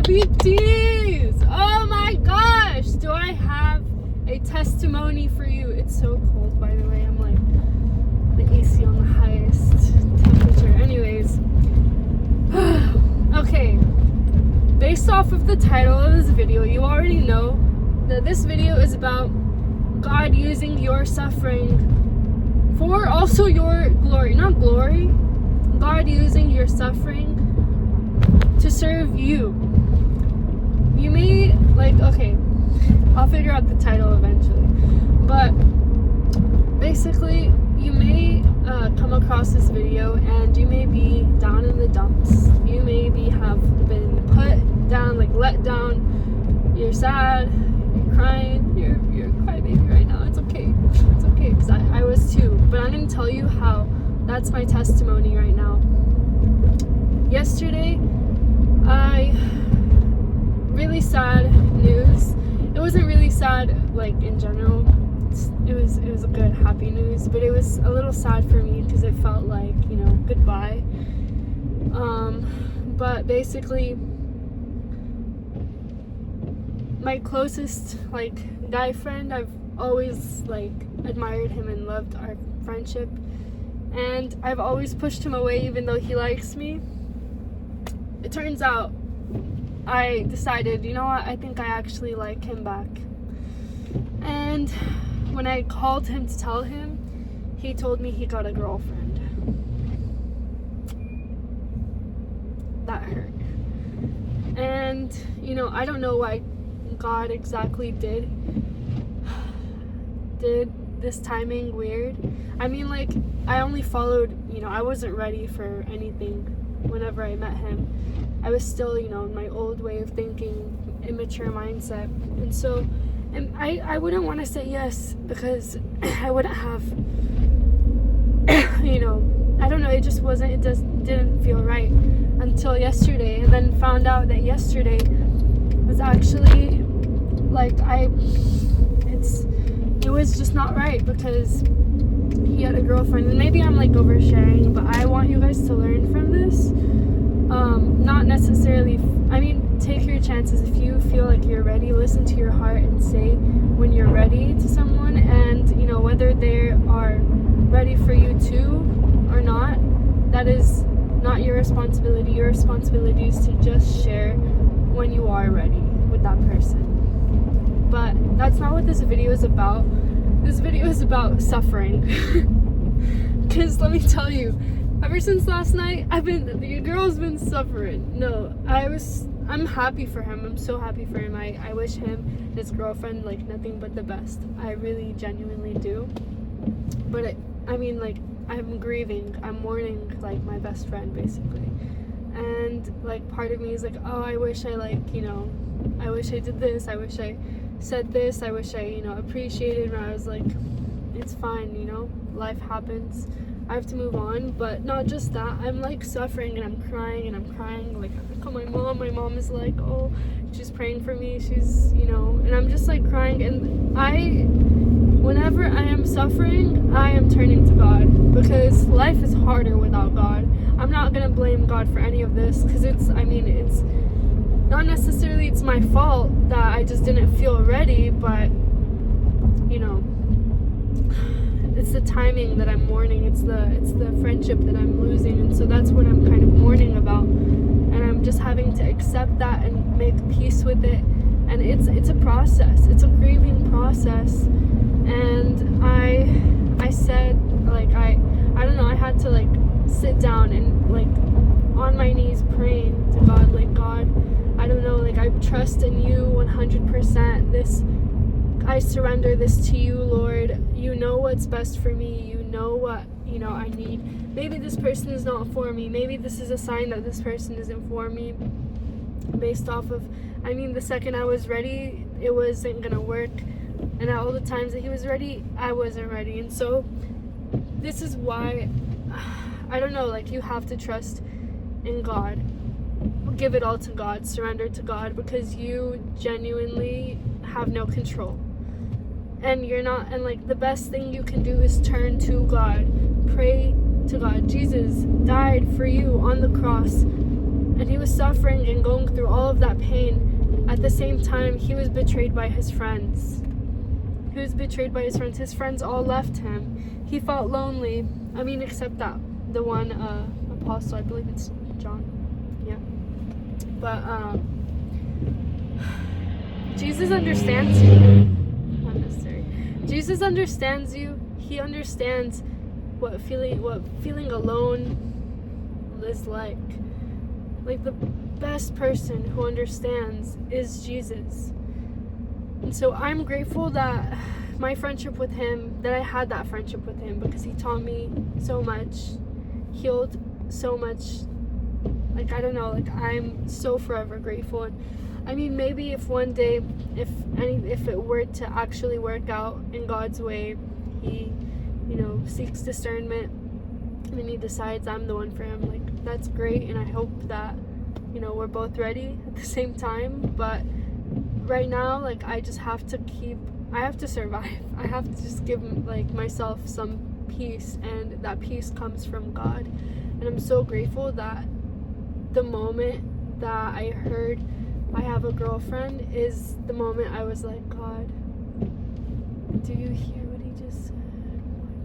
BTs! Oh my gosh! Do I have a testimony for you? It's so cold, by the way. I'm like the AC on the highest temperature. Anyways. Okay. Based off of the title of this video, you already know that this video is about God using your suffering for also your glory. Not glory. God using your suffering to serve you. You may, okay, I'll figure out the title eventually. But basically, you may come across this video and you may be down in the dumps. You maybe have been put down, let down. You're sad, you're crying, you're a crybaby right now. It's okay. It's okay, because I was too. But I'm going to tell you how that's my testimony right now. Yesterday, really sad news. It wasn't really sad in general. It was a good happy news, but it was a little sad for me because it felt like, goodbye. But basically, my closest guy friend, I've always admired him and loved our friendship, and I've always pushed him away even though he likes me. It turns out I decided, you know what, I think I actually like him back. And when I called him to tell him, he told me he got a girlfriend. That hurt. And, I don't know why God exactly did this timing weird. I mean, I only followed, I wasn't ready for anything whenever I met him. I was still, in my old way of thinking, immature mindset. And so, I wouldn't want to say yes because I wouldn't have, I don't know, it just didn't feel right until yesterday. And then found out that yesterday was actually, it was just not right because he had a girlfriend. And maybe I'm oversharing, but I want you guys to learn from this. Not necessarily, take your chances. If you feel like you're ready, listen to your heart and say when you're ready to someone, and whether they are ready for you too or not, that is not your responsibility. Your responsibility is to just share when you are ready with that person. But that's not what this video is about. This video is about suffering. Because let me tell you, ever since last night, your girl's been suffering. No, I'm happy for him. I'm so happy for him. I wish him and his girlfriend nothing but the best. I really genuinely do. But I'm grieving. I'm mourning my best friend basically. And part of me is oh, I wish I I wish I did this. I wish I said this. I wish I appreciated when I was it's fine, life happens. I have to move on. But not just that, I'm suffering and I'm crying. I call my mom. My mom is oh, she's praying for me. She's and I'm just crying. And whenever I am suffering, I am turning to God because life is harder without God. I'm not gonna blame God for any of this because it's not necessarily it's my fault that I just didn't feel ready, but it's the timing that I'm mourning. It's the friendship that I'm losing, and so that's what I'm kind of mourning about. And I'm just having to accept that and make peace with it. And it's a process. It's a grieving process. And I said I don't know. I had to sit down and on my knees praying to God. God, I don't know. I trust in you 100%. I surrender this to you, Lord. You know what's best for me. You know what, I need. Maybe this person is not for me. Maybe this is a sign that this person isn't for me. Based off of, the second I was ready, it wasn't going to work. And at all the times that he was ready, I wasn't ready. And so, this is why, I don't know, you have to trust in God. Give it all to God. Surrender to God because you genuinely have no control. And you're not, and the best thing you can do is turn to God. Pray to God. Jesus died for you on the cross. and he was suffering and going through all of that pain. At the same time, he was betrayed by his friends. His friends all left him. He felt lonely. I mean, except that the one apostle, I believe it's John. Yeah. But Jesus understands you. Not necessary. Jesus understands you. He understands what feeling alone is like. Like, the best person who understands is Jesus. And so I'm grateful that my friendship with him, that I had that friendship with him, because he taught me so much, healed so much. Like, I don't know, like, I'm so forever grateful. And I mean, maybe if one day, if it were to actually work out in God's way, he, seeks discernment and he decides I'm the one for him, like, that's great. And I hope that, we're both ready at the same time. But right now, like, I have to survive. I have to just give, like, myself some peace, and that peace comes from God. And I'm so grateful that the moment that I heard I have a girlfriend is the moment I was like, God, do you hear what he just said?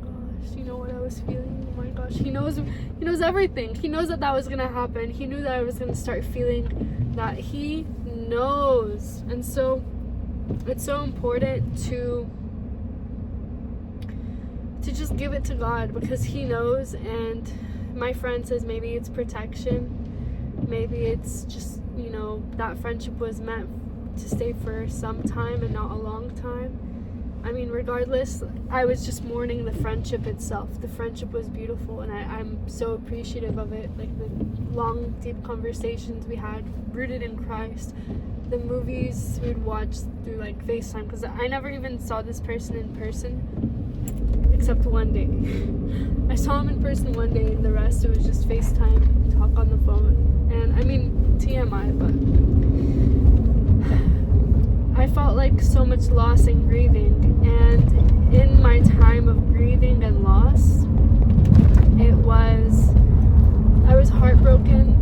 Oh my gosh, you know what I was feeling? Oh my gosh, he knows everything. He knows that was gonna happen. He knew that I was gonna start feeling that. He knows. And so it's so important to just give it to God, because he knows. And my friend says maybe it's protection, maybe it's just, that friendship was meant to stay for some time and not a long time. I mean, regardless, I was just mourning the friendship itself. The friendship was beautiful, and I'm so appreciative of it. Like, the long, deep conversations we had rooted in Christ, the movies we'd watch through, like, FaceTime, because I never even saw this person in person except one day. I saw him in person one day, and the rest it was just FaceTime, talk on the phone. And I mean, TMI, but I felt like so much loss and grieving. And in my time of grieving and loss, I was heartbroken.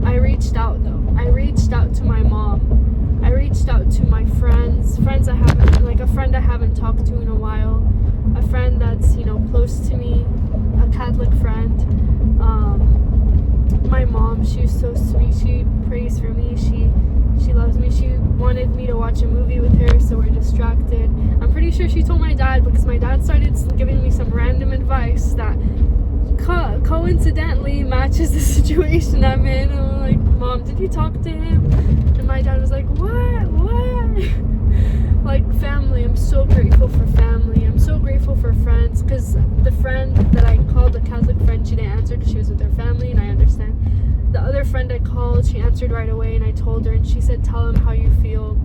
I reached out, though. I reached out to my mom. I reached out to my friends I haven't, like, a friend I haven't talked to in a while, a friend that's, close to me, a Catholic friend. My mom, she's so sweet. She prays for me. She loves me. She wanted me to watch a movie with her, so we're distracted. I'm pretty sure she told my dad, because my dad started giving me some random advice that coincidentally matches the situation I'm in. And I'm like, Mom, did you talk to him? And my dad was like, what? Like, family. I'm so grateful for family. I'm so grateful for friends, because the friend that I called, the Catholic friend, she didn't answer because she was with her family, and I understand. The other friend I called, she answered right away, and I told her, and she said, tell him how you feel.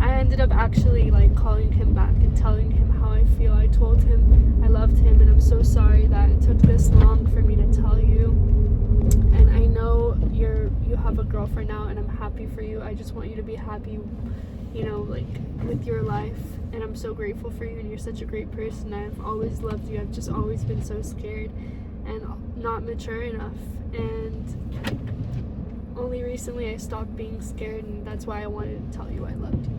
I ended up actually, like, calling him back and telling him how I feel. I told him I loved him, and I'm so sorry that it took this long for me to tell you. And I know you have a girlfriend now, and I'm happy for you. I just want you to be happy, like, with your life. And I'm so grateful for you, and you're such a great person. I've always loved you. I've just always been so scared and not mature enough. And only recently I stopped being scared, and that's why I wanted to tell you I loved you.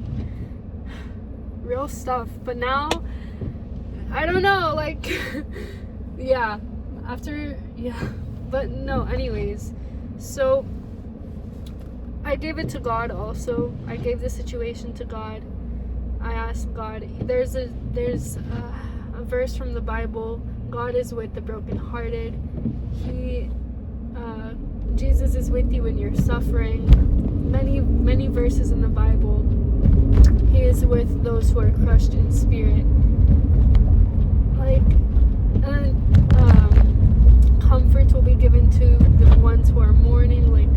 Real stuff. But now, I don't know, like, but no, anyways, so I gave it to God also. I gave the situation to God. I asked God. There's a verse from the Bible. God is with the brokenhearted. Jesus is with you when you're suffering. Many verses in the Bible. He is with those who are crushed in spirit. Like, and comfort will be given to the ones who are mourning. Like,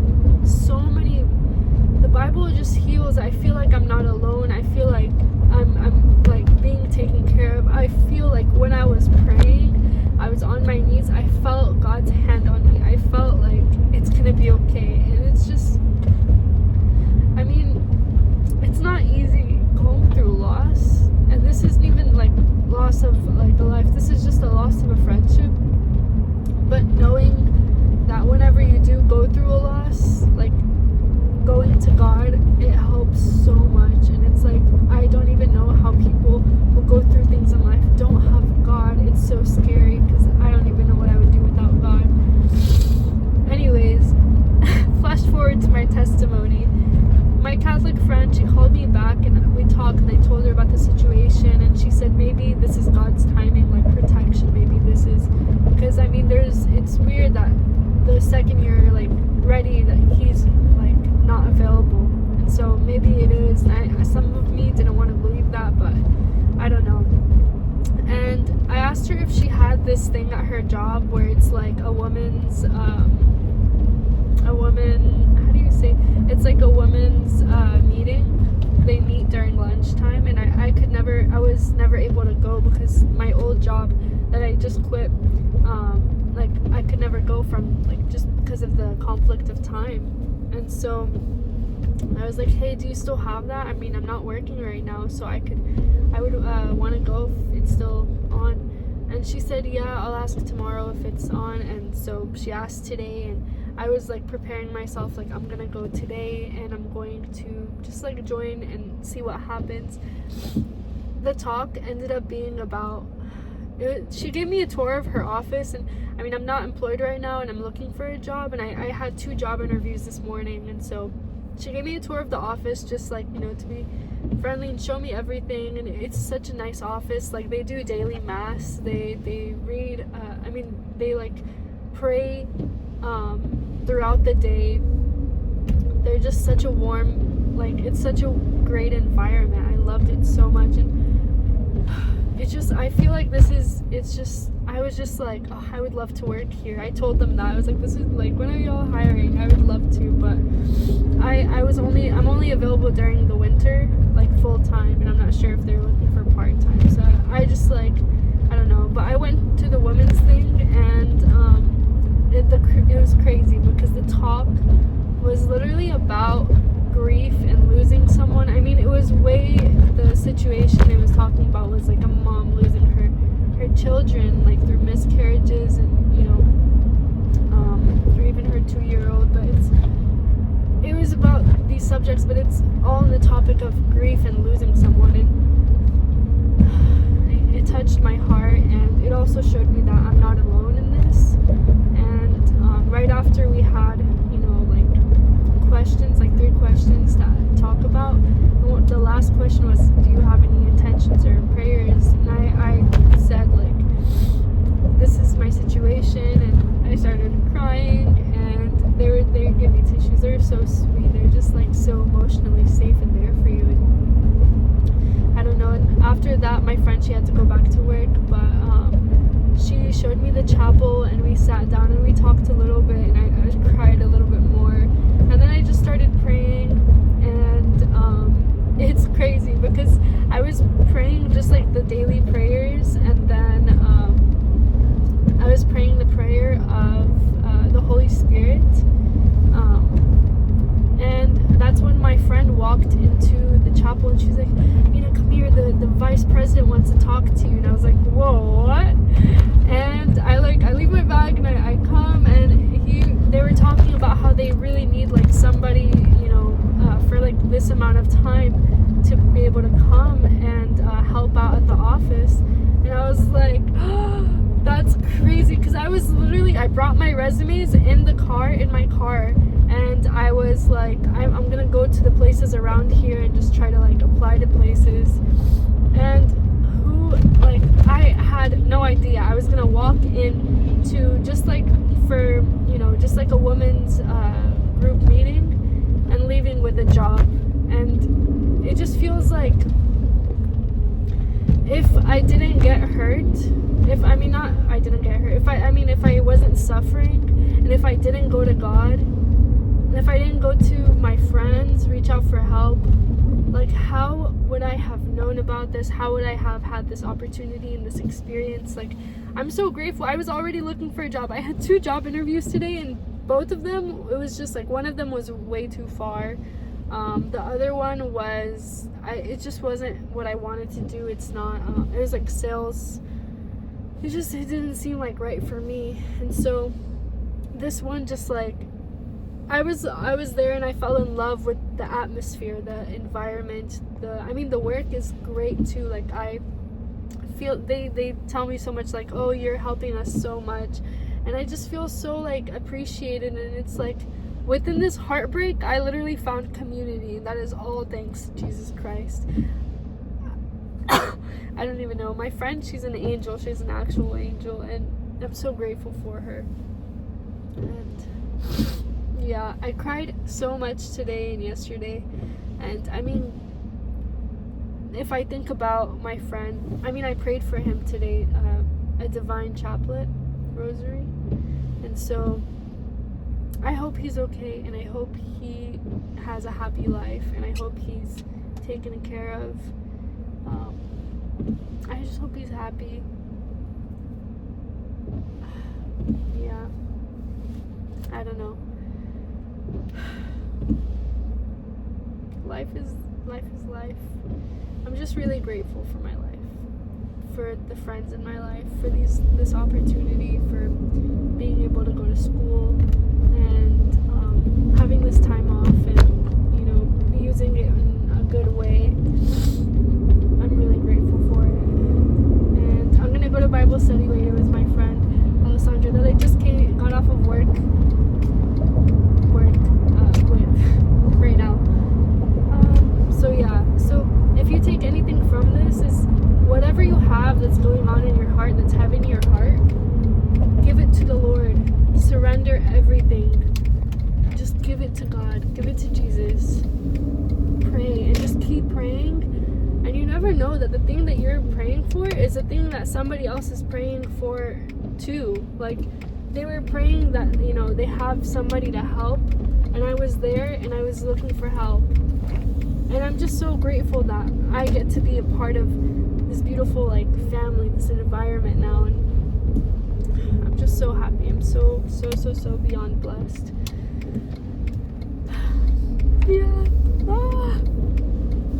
so many. The Bible just heals. I feel like I'm not alone. I feel like I'm like being taken care of. I feel like when I was praying, I was on my knees. I felt God's hand on me. I felt like it's gonna be okay. And it's just, I mean, it's not easy going through loss. And this isn't even like loss of like a life. This is just a loss of a friendship. But knowing that whenever you do go through a loss, so much, and it's like I don't even know how people who go through things in life don't have God. It's so scary because I don't even know what I would do without God. Anyways, flash forward to my testimony. My Catholic friend, she called me back and we talked, and I told her about the situation, and she said maybe this is God's timing, like protection. Maybe this is because I mean it's weird that the second you're like ready that he's like not available, and so maybe it is. Some of me didn't want to believe that, but I don't know. And I asked her if she had this thing at her job where it's like a woman's how do you say, it's like a women's meeting. They meet during lunchtime, and I was never able to go because my old job that I just quit, like I could never go from, like, just because of the conflict of time. And so I was like, hey, do you still have that? I mean, I'm not working right now, so I would want to go if it's still on. And she said, yeah, I'll ask tomorrow if it's on. And so she asked today, and I was like preparing myself, like I'm gonna go today and I'm going to just like join and see what happens. The talk ended up being about she gave me a tour of her office, and I mean, I'm not employed right now and I'm looking for a job, and I had 2 job interviews this morning, and so she gave me a tour of the office, just like, you know, to be friendly and show me everything. And it's such a nice office. Like, they do daily mass, they read, they like pray throughout the day. They're just such a warm, like, it's such a great environment. I loved it so much. And it's just, I feel like I was just like, oh, I would love to work here. I told them that. I was like, this is like, when are y'all hiring? I would love to, but I'm only available during the winter, like full time, and I'm not sure if they're looking for part time. So I just like, I don't know. But I went to the women's thing, and it was crazy because the talk was literally about grief and losing someone. I mean, it was the situation it was talking about was like a mom losing her children, like through miscarriages, and you know, or even her 2-year-old. But it was about these subjects, but it's all on the topic of grief and losing someone, and it touched my heart, and it also showed me that I'm not alone in this. And right after we had, you know, like questions, like 3 questions that talk about, the last question was, do you have any intentions or prayers? And I said, like, this is my situation, and I started crying, and they give me tissues. They're so sweet. They're just like so emotionally safe and there for you. And I don't know. And after that, my friend, she had to go back to work, but she showed me the chapel, and we sat down and we talked a little bit, and I cried a little bit more. And then I just started praying, and it's crazy because I was praying just like the daily prayers, and then I was praying the prayer of the Holy Spirit, and that's when my friend walked into the chapel, and she was like, Nina, come here, the vice president wants to talk to you. And I was like, whoa, what? And I leave my bag, and I come, and they were talking about how they really need like somebody, you know, for like this amount of time to be able to come and help out at the office. And I was like, oh, that's crazy, because I brought my resumes in my car, and I was like, I'm gonna go to the places around here and just try to like apply to places. And I had no idea I was gonna walk in to just like for, you know, just like a women's group meeting, and leaving with a job. And it just feels like if I didn't get hurt, if I wasn't suffering, and if I didn't go to God, and if I didn't go to my friends, reach out for help, like, how would I have known about this? How would I have had this opportunity and this experience? Like, I'm so grateful. I was already looking for a job. I had 2 job interviews today, and both of them, it was just like, one of them was way too far. The other one was, it just wasn't what I wanted to do. It's not, it was like sales. It didn't seem like right for me. And so this one just like, I was there and I fell in love with the atmosphere, the environment, the work is great too. Like, I feel they tell me so much, like, oh, you're helping us so much, and I just feel so like appreciated. And it's like, within this heartbreak, I literally found community, and that is all thanks to Jesus Christ. I don't even know. My friend, she's an angel. She's an actual angel, and I'm so grateful for her. And yeah, I cried so much today and yesterday. And I mean, if I think about my friend, I prayed for him today, a divine chaplet rosary. And so I hope he's okay, and I hope he has a happy life, and I hope he's taken care of. I just hope he's happy. Yeah. I don't know. Life is life. I'm just really grateful for my life, for the friends in my life, for this opportunity, for being able to go to school and having this time off, and using it in a good way. I'm really grateful for it. And I'm gonna go to Bible study later with my friend Alessandra that I just got off of work with right now. So yeah, so if you take anything from this, is whatever you have that's going on in your heart, that's heavy in your heart, give it to the Lord. Surrender everything. Just give it to God. Give it to Jesus. Pray, and just keep praying. And you never know that the thing that you're praying for is the thing that somebody else is praying for too. Like, they were praying that, they have somebody to help, and I was there and I was looking for help. And I'm just so grateful that I get to be a part of this beautiful, like, family, this environment now, and I'm just so happy. I'm so beyond blessed. Yeah.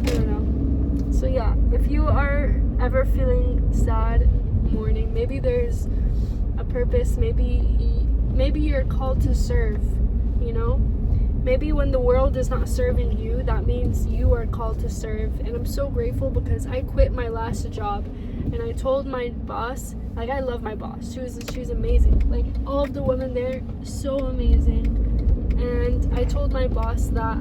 I don't know. So yeah, if you are ever feeling sad, mourning, maybe there's a purpose, maybe you're called to serve, Maybe when the world is not serving you, that means you are called to serve. And I'm so grateful because I quit my last job, and I told my boss, like, I love my boss. She was amazing. Like, all of the women there, so amazing. And I told my boss that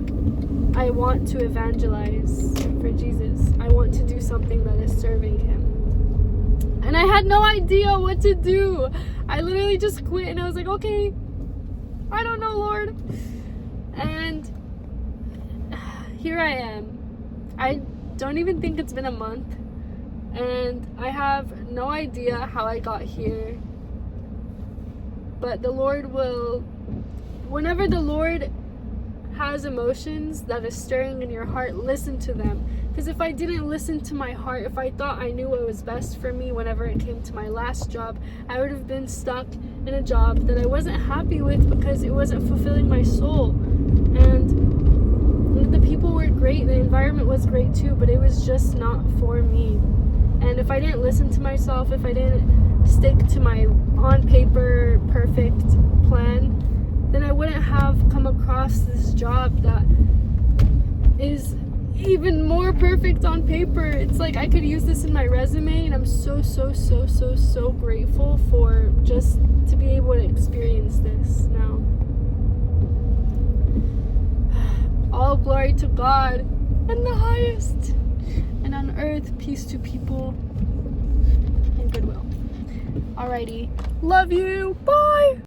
I want to evangelize for Jesus. I want to do something that is serving him. And I had no idea what to do. I literally just quit, and I was like, okay, I don't know, Lord. And here I am. I don't even think it's been a month, and I have no idea how I got here. But the Lord will, whenever the Lord has emotions that is stirring in your heart, listen to them. Because if I didn't listen to my heart, if I thought I knew what was best for me whenever it came to my last job, I would have been stuck in a job that I wasn't happy with because it wasn't fulfilling my soul. And the people were great, the environment was great too, but it was just not for me. And if I didn't listen to myself, if I didn't stick to my on paper perfect plan, then I wouldn't have come across this job that is even more perfect on paper. It's like I could use this in my resume, and I'm so grateful for just to be able to experience this now. All glory to God in the highest, and on earth peace to people and goodwill. Alrighty, love you, bye.